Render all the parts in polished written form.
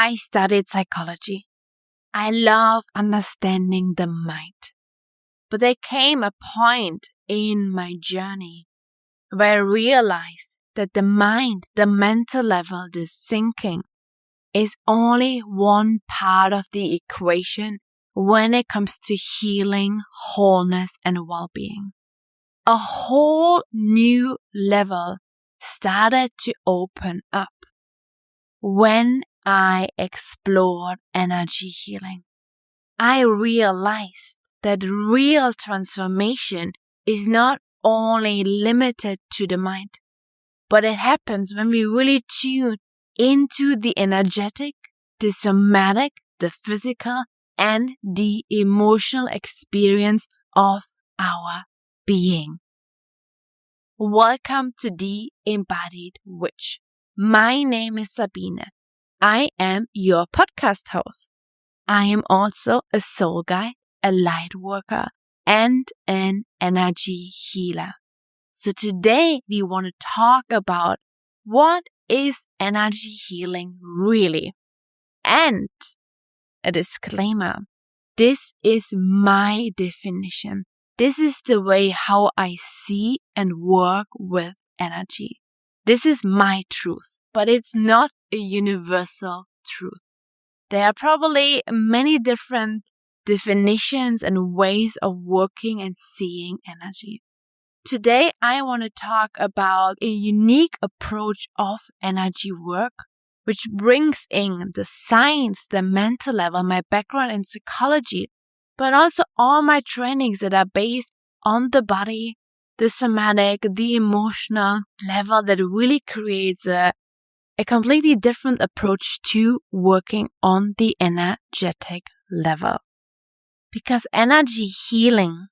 I studied psychology. I love understanding the mind. But there came a point in my journey where I realized that the mind, the mental level, the thinking, is only one part of the equation when it comes to healing, wholeness, and well-being. A whole new level started to open up when I explored energy healing. I realized that real transformation is not only limited to the mind, but it happens when we really tune into the energetic, the somatic, the physical, and the emotional experience of our being. Welcome to the Embodied Witch. My name is Sabine. I am your podcast host. I am also a soul guide, a light worker, and an energy healer. So today we want to talk about what is energy healing really? And a disclaimer, this is my definition. This is the way how I see and work with energy. This is my truth, but it's not a universal truth. There are probably many different definitions and ways of working and seeing energy. Today, I want to talk about a unique approach of energy work, which brings in the science, the mental level, my background in psychology, but also all my trainings that are based on the body, the somatic, the emotional level that really creates a completely different approach to working on the energetic level. Because energy healing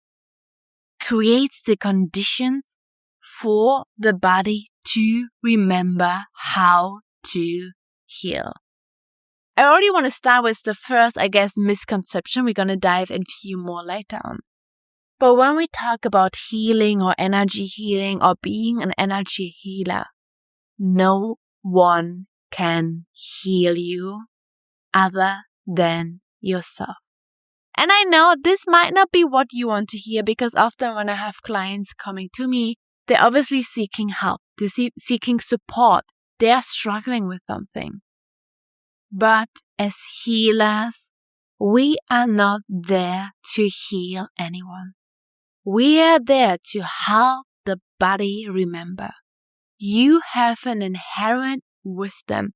creates the conditions for the body to remember how to heal. I already want to start with the first, misconception. We're going to dive in a few more later on. But when we talk about healing or energy healing or being an energy healer, no one can heal you other than yourself. And I know this might not be what you want to hear, because often when I have clients coming to me, they're obviously seeking help. They're seeking support. They are struggling with something. But as healers, we are not there to heal anyone. We are there to help the body remember. You have an inherent wisdom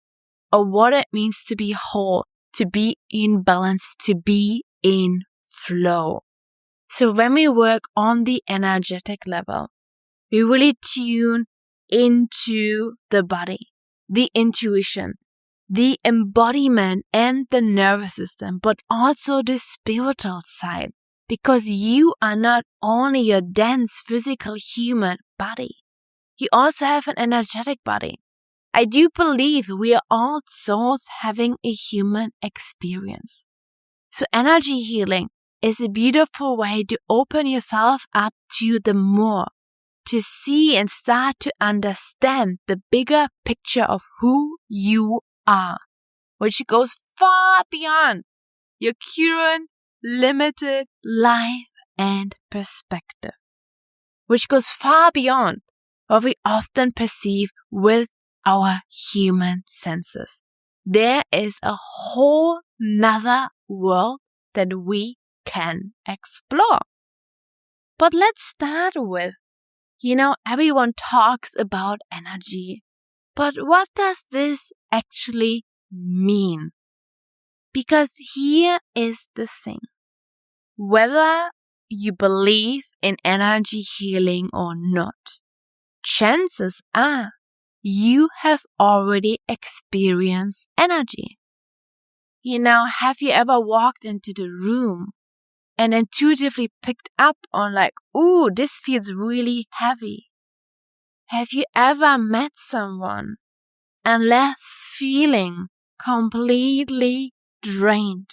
of what it means to be whole, to be in balance, to be in flow. So when we work on the energetic level, we really tune into the body, the intuition, the embodiment, and the nervous system, but also the spiritual side, because you are not only your dense physical human body, you also have an energetic body. I do believe we are all souls having a human experience. So energy healing is a beautiful way to open yourself up to the more, to see and start to understand the bigger picture of who you are, which goes far beyond your current limited life and perspective, which goes far beyond what we often perceive with our human senses. There is a whole nother world that we can explore. But let's start with, everyone talks about energy, but what does this actually mean? Because here is the thing. Whether you believe in energy healing or not, chances are you have already experienced energy. Have you ever walked into the room and intuitively picked up on ooh, this feels really heavy? Have you ever met someone and left feeling completely drained,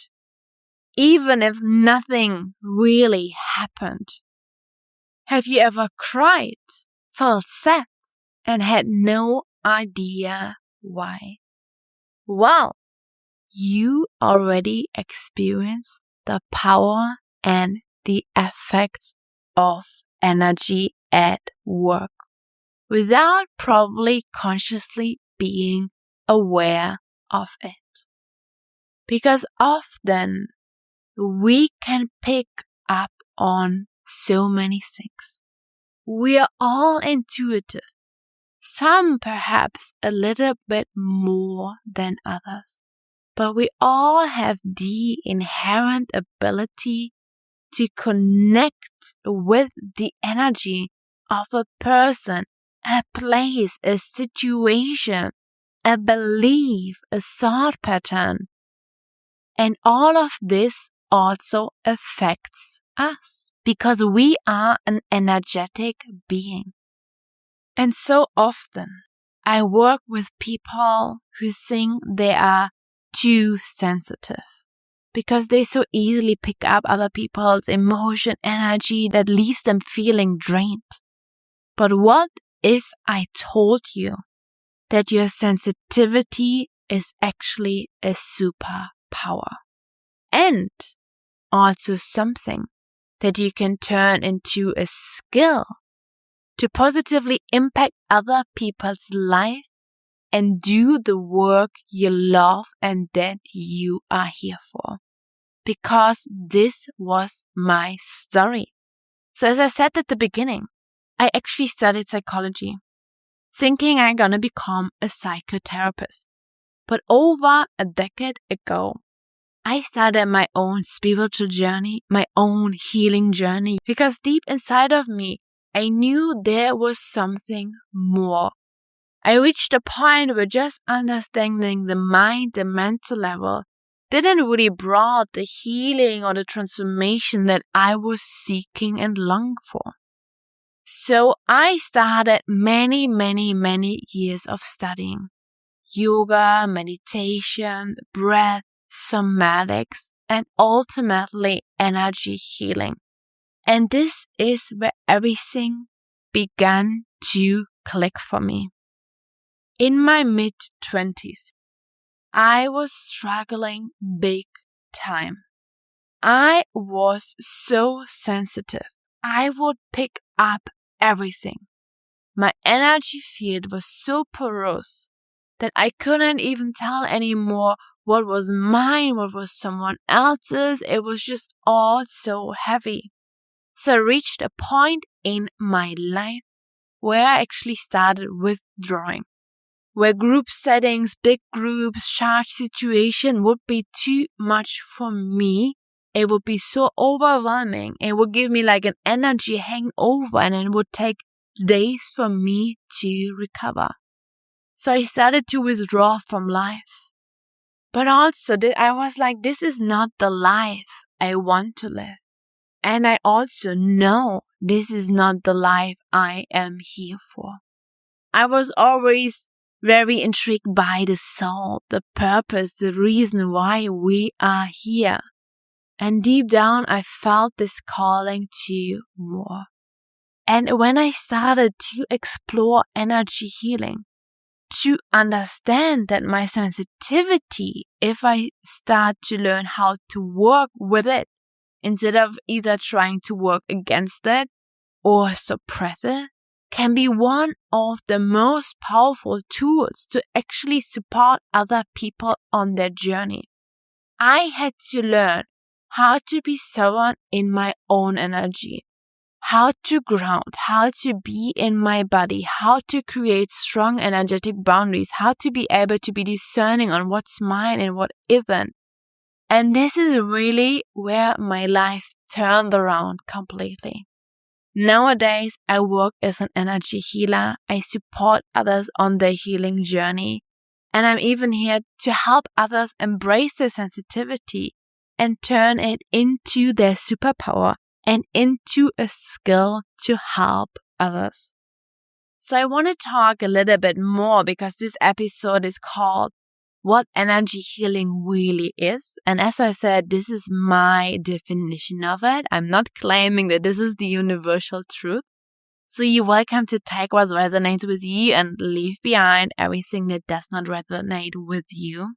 even if nothing really happened? Have you ever cried, felt sad, and had no idea why? Well, you already experience the power and the effects of energy at work without probably consciously being aware of it. Because often we can pick up on so many things. We are all intuitive, some perhaps a little bit more than others, but we all have the inherent ability to connect with the energy of a person, a place, a situation, a belief, a thought pattern. And all of this also affects us because we are an energetic being. And so often I work with people who think they are too sensitive because they so easily pick up other people's emotion, energy that leaves them feeling drained. But what if I told you that your sensitivity is actually a superpower and also something that you can turn into a skill to positively impact other people's life and do the work you love and that you are here for? Because this was my story. So as I said at the beginning, I actually studied psychology, thinking I'm gonna become a psychotherapist. But over a decade ago, I started my own spiritual journey, my own healing journey, because deep inside of me, I knew there was something more. I reached a point where just understanding the mind, the mental level, didn't really brought the healing or the transformation that I was seeking and longing for. So I started many years of studying yoga, meditation, breath, somatics, and ultimately energy healing. And this is where everything began to click for me. In my mid-20s, I was struggling big time. I was so sensitive. I would pick up everything. My energy field was so porous that I couldn't even tell anymore what was mine, what was someone else's. It was just all so heavy. So I reached a point in my life where I actually started withdrawing, where group settings, big groups, charged situation would be too much for me. It would be so overwhelming. It would give me like an energy hangover and it would take days for me to recover. So I started to withdraw from life. But also I was like, this is not the life I want to live. And I also know this is not the life I am here for. I was always very intrigued by the soul, the purpose, the reason why we are here. And deep down, I felt this calling to more. And when I started to explore energy healing, to understand that my sensitivity, if I start to learn how to work with it, instead of either trying to work against it or suppress it, can be one of the most powerful tools to actually support other people on their journey. I had to learn how to be sovereign in my own energy, how to ground, how to be in my body, how to create strong energetic boundaries, how to be able to be discerning on what's mine and what isn't. And this is really where my life turned around completely. Nowadays, I work as an energy healer. I support others on their healing journey. And I'm even here to help others embrace their sensitivity and turn it into their superpower and into a skill to help others. So I want to talk a little bit more because this episode is called What Energy Healing Really Is. And as I said, this is my definition of it. I'm not claiming that this is the universal truth. So you're welcome to take what resonates with you and leave behind everything that does not resonate with you.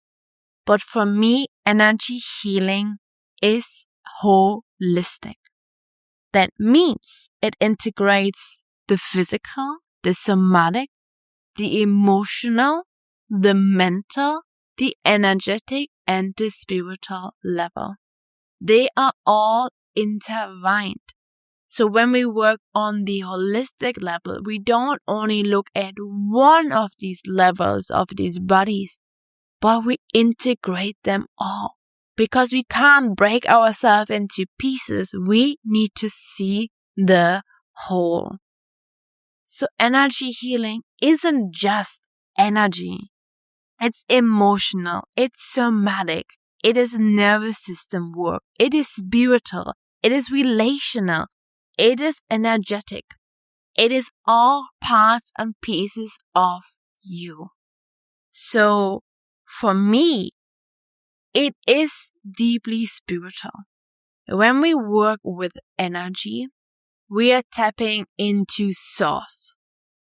But for me, energy healing is holistic. That means it integrates the physical, the somatic, the emotional, the mental, the energetic, and the spiritual level. They are all intertwined. So when we work on the holistic level, we don't only look at one of these levels of these bodies, but we integrate them all. Because we can't break ourselves into pieces, we need to see the whole. So energy healing isn't just energy. It's emotional, it's somatic, it is nervous system work, it is spiritual, it is relational, it is energetic. It is all parts and pieces of you. So for me, it is deeply spiritual. When we work with energy, we are tapping into source,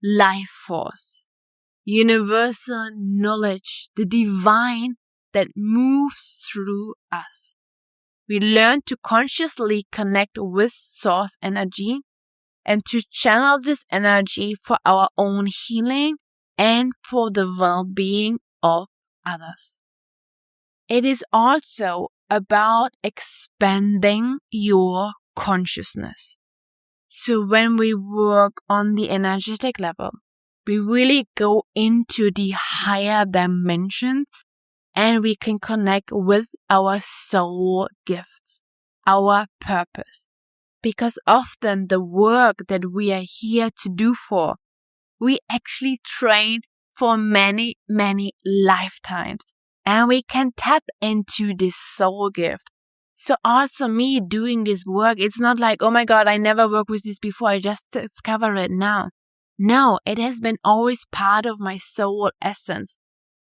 life force, universal knowledge, the divine that moves through us. We learn to consciously connect with source energy and to channel this energy for our own healing and for the well-being of others. It is also about expanding your consciousness. So when we work on the energetic level, we really go into the higher dimensions and we can connect with our soul gifts, our purpose. Because often the work that we are here to do for, we actually train for many, many lifetimes. And we can tap into this soul gift. So also me doing this work, it's not like, oh my God, I never worked with this before, I just discover it now. No, it has been always part of my soul essence.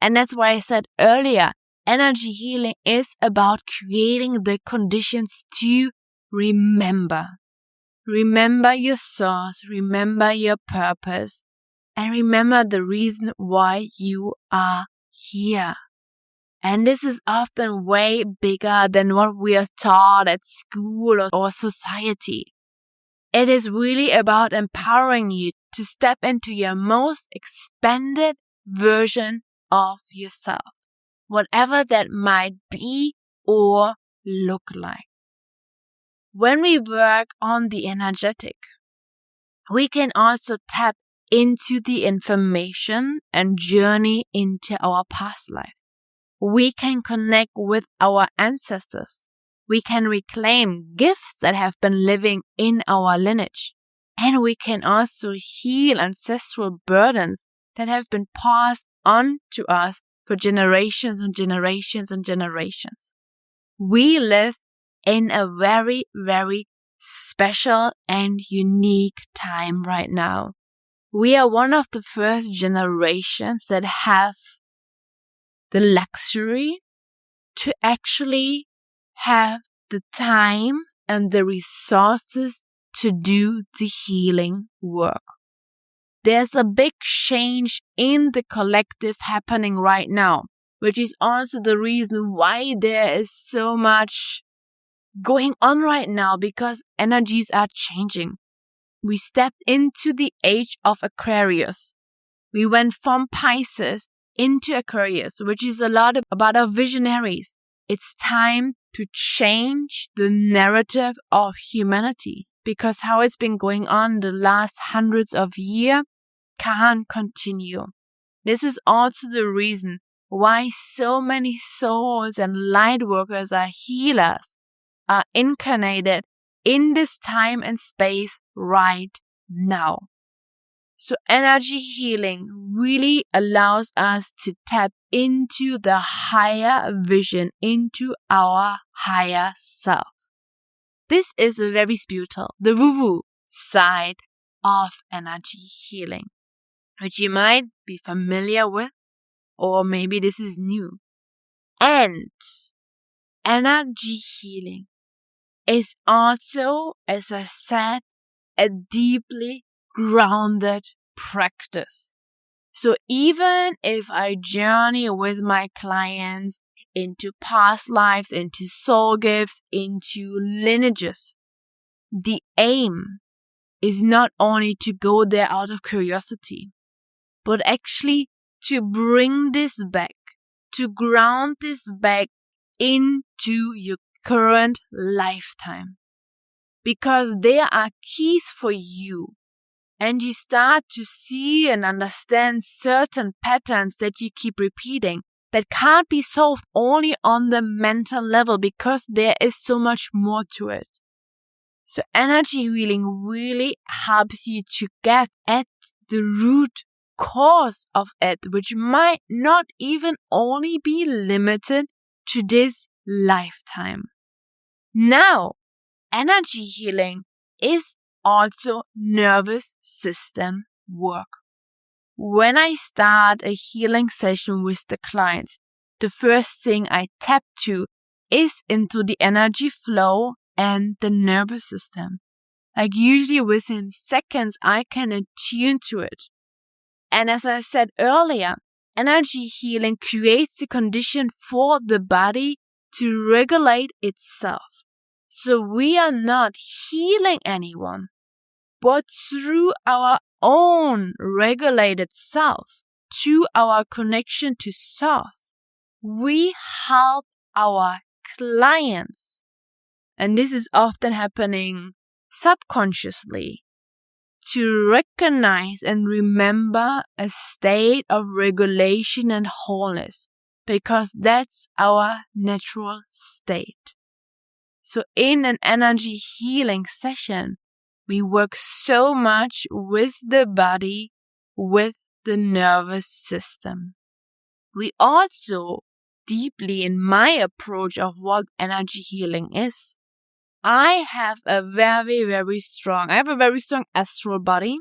And that's why I said earlier, energy healing is about creating the conditions to remember. Remember your source, remember your purpose, and remember the reason why you are here. And this is often way bigger than what we are taught at school or society. It is really about empowering you to step into your most expanded version of yourself, whatever that might be or look like. When we work on the energetic, we can also tap into the information and journey into our past life. We can connect with our ancestors. We can reclaim gifts that have been living in our lineage. And we can also heal ancestral burdens that have been passed on to us for generations and generations and generations. We live in a very, very special and unique time right now. We are one of the first generations that have the luxury to actually have the time and the resources to do the healing work. There's a big change in the collective happening right now, which is also the reason why there is so much going on right now, because energies are changing. We stepped into the age of Aquarius. We went from Pisces into Aquarius, which is a lot about our visionaries. It's time to change the narrative of humanity, because how it's been going on the last hundreds of years can't continue. This is also the reason why so many souls and light workers are healers, are incarnated in this time and space right now. So energy healing really allows us to tap into the higher vision, into our higher self. This is a very spiritual, the woo-woo side of energy healing, which you might be familiar with, or maybe this is new. And energy healing is also, as I said, a deeply grounded practice. So even if I journey with my clients into past lives, into soul gifts, into lineages. The aim is not only to go there out of curiosity, but actually to bring this back, to ground this back into your current lifetime. Because there are keys for you, and you start to see and understand certain patterns that you keep repeating that can't be solved only on the mental level, because there is so much more to it. So energy healing really helps you to get at the root cause of it, which might not even only be limited to this lifetime. Now, energy healing is also nervous system work. When I start a healing session with the clients, the first thing I tap to is into the energy flow and the nervous system. Like usually within seconds, I can attune to it. And as I said earlier, energy healing creates the condition for the body to regulate itself. So we are not healing anyone, but through our own regulated self, to our connection to source, we help our clients. And this is often happening subconsciously, to recognize and remember a state of regulation and wholeness, because that's our natural state. So in an energy healing session, we work so much with the body, with the nervous system. We also deeply, in my approach of what energy healing is, I have a very strong astral body,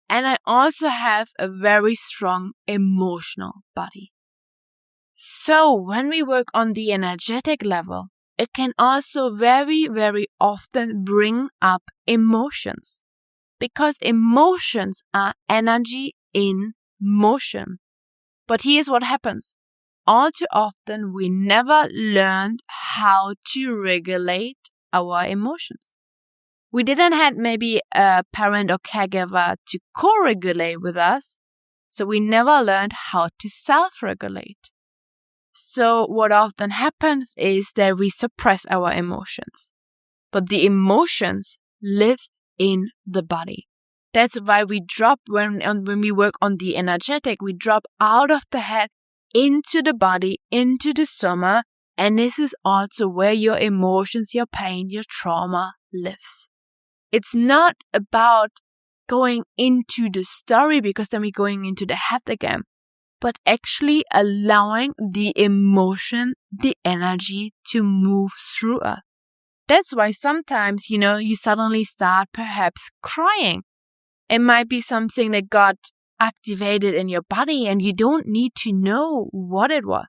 and I also have a very strong emotional body. So when we work on the energetic level, it can also very often bring up emotions, because emotions are energy in motion. But here's what happens. All too often, we never learned how to regulate our emotions. We didn't have maybe a parent or caregiver to co-regulate with us, so we never learned how to self-regulate. So what often happens is that we suppress our emotions. But the emotions live in the body. That's why we drop, when we work on the energetic, we drop out of the head into the body, into the soma. And this is also where your emotions, your pain, your trauma lives. It's not about going into the story, because then we're going into the head again, but actually allowing the emotion, the energy to move through us. That's why sometimes, you suddenly start perhaps crying. It might be something that got activated in your body and you don't need to know what it was.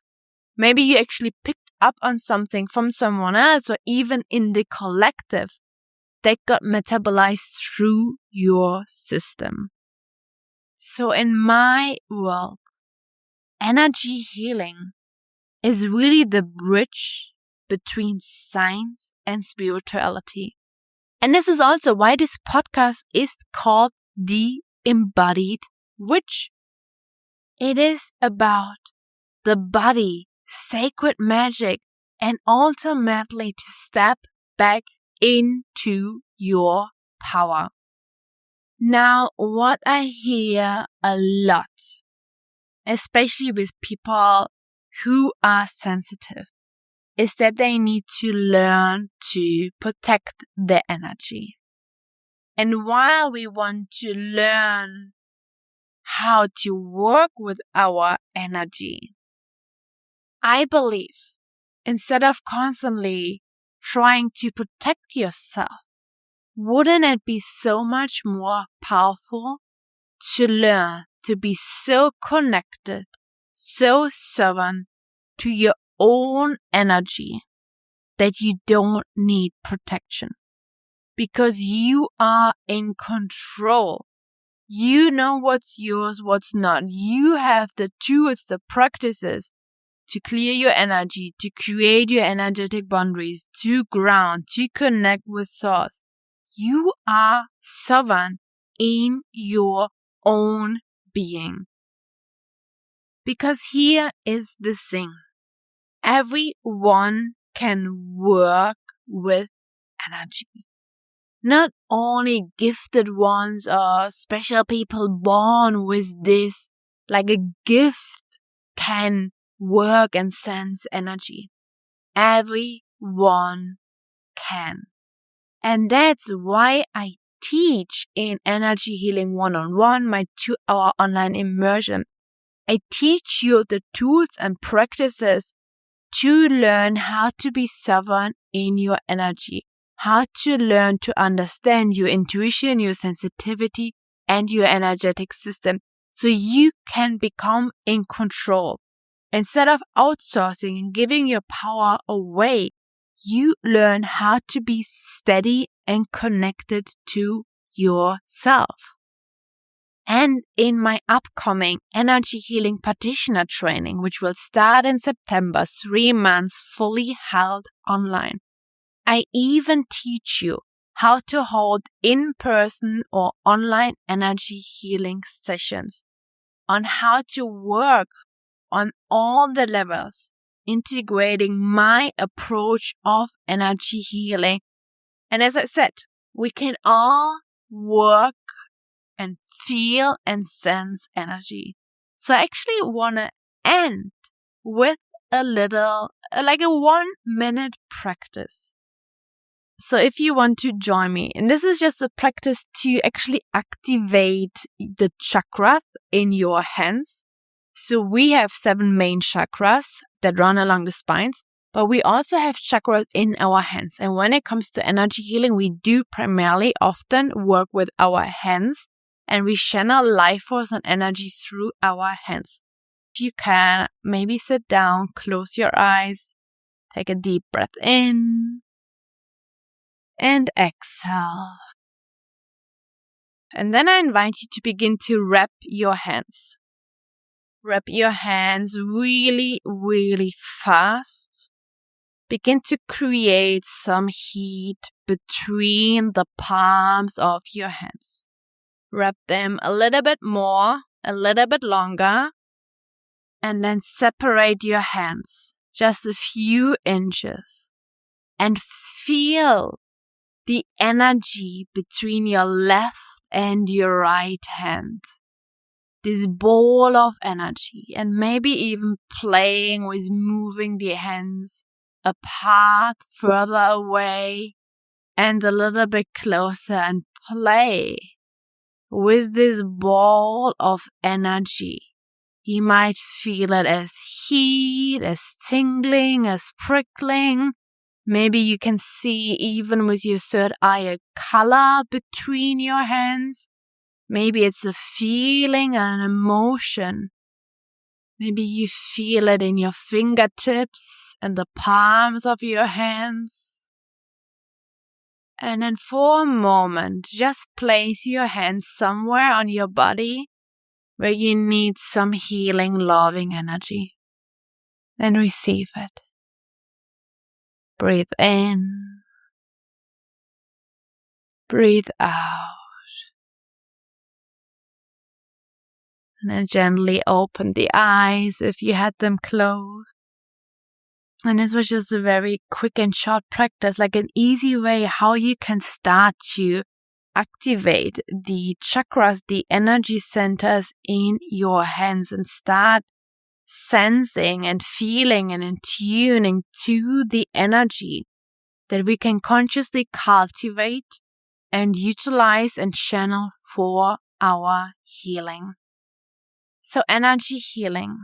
Maybe you actually picked up on something from someone else, or even in the collective, that got metabolized through your system. So in my world, energy healing is really the bridge between science and spirituality. And this is also why this podcast is called The Embodied Witch. It is about the body, sacred magic, and ultimately to step back into your power. Now, what I hear a lot, especially with people who are sensitive, is that they need to learn to protect their energy. And while we want to learn how to work with our energy, I believe instead of constantly trying to protect yourself, wouldn't it be so much more powerful to learn to be so connected, so sovereign to your own energy that you don't need protection? Because you are in control. You know what's yours, what's not. You have the tools, the practices to clear your energy, to create your energetic boundaries, to ground, to connect with source. You are sovereign in your own being. Because here is the thing. Everyone can work with energy. Not only gifted ones or special people born with this, like a gift, can work and sense energy. Everyone can. And that's why I teach in Energy Healing 1-on-1, my 2-hour online immersion. I teach you the tools and practices to learn how to be sovereign in your energy, how to learn to understand your intuition, your sensitivity, and your energetic system so you can become in control. Instead of outsourcing and giving your power away, you learn how to be steady and connected to yourself. And in my upcoming Energy Healing Practitioner training, which will start in September, 3 months fully held online, I even teach you how to hold in-person or online energy healing sessions, on how to work on all the levels, integrating my approach of energy healing. And as I said, we can all work and feel and sense energy. So I actually want to end with a little, like a 1-minute practice. So if you want to join me, and this is just a practice to actually activate the chakras in your hands. So we have 7 main chakras that run along the spines, but we also have chakras in our hands. And when it comes to energy healing, we do primarily often work with our hands, and we channel life force and energy through our hands. If you can, maybe sit down, close your eyes, take a deep breath in, and exhale. And then I invite you to begin to wrap your hands. Wrap your hands really, really fast. Begin to create some heat between the palms of your hands. Wrap them a little bit more, a little bit longer, and then separate your hands just a few inches and feel the energy between your left and your right hand. This ball of energy, and maybe even playing with moving the hands apart, further away, and a little bit closer, and play with this ball of energy. You might feel it as heat, as tingling, as prickling. Maybe you can see even with your third eye a color between your hands. Maybe it's a feeling and an emotion. Maybe you feel it in your fingertips and the palms of your hands. And then for a moment, just place your hands somewhere on your body where you need some healing, loving energy. And receive it. Breathe in. Breathe out. And then gently open the eyes if you had them closed. And this was just a very quick and short practice, like an easy way how you can start to activate the chakras, the energy centers in your hands, and start sensing and feeling and in tuning to the energy that we can consciously cultivate and utilize and channel for our healing. So energy healing,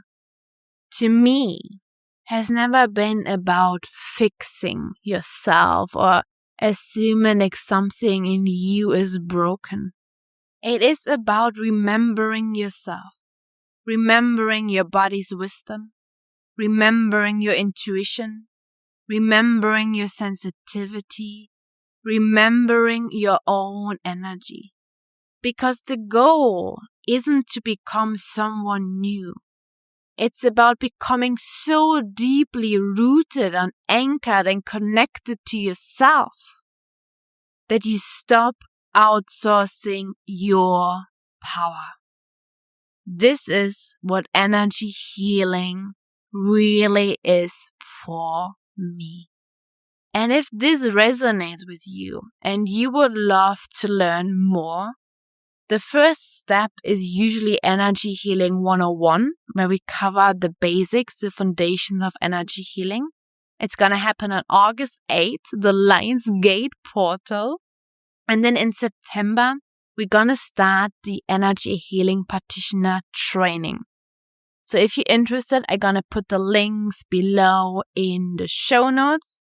to me, has never been about fixing yourself or assuming that something in you is broken. It is about remembering yourself, remembering your body's wisdom, remembering your intuition, remembering your sensitivity, remembering your own energy. Because the goal isn't to become someone new. It's about becoming so deeply rooted and anchored and connected to yourself that you stop outsourcing your power. This is what energy healing really is for me. And if this resonates with you and you would love to learn more, the first step is usually Energy Healing 101, where we cover the basics, the foundations of energy healing. It's going to happen on August 8th, the Lionsgate portal. And then in September, we're going to start the Energy Healing Practitioner training. So if you're interested, I'm going to put the links below in the show notes.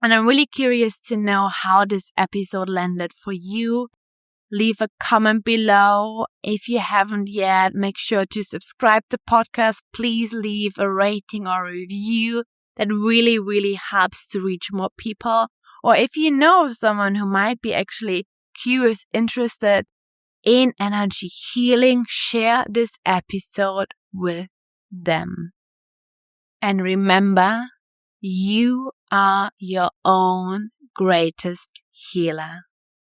And I'm really curious to know how this episode landed for you. Leave a comment below. If you haven't yet, make sure to subscribe to the podcast. Please leave a rating or a review. That really, really helps to reach more people. Or if you know of someone who might be actually curious, interested in energy healing, share this episode with them. And remember, you are your own greatest healer.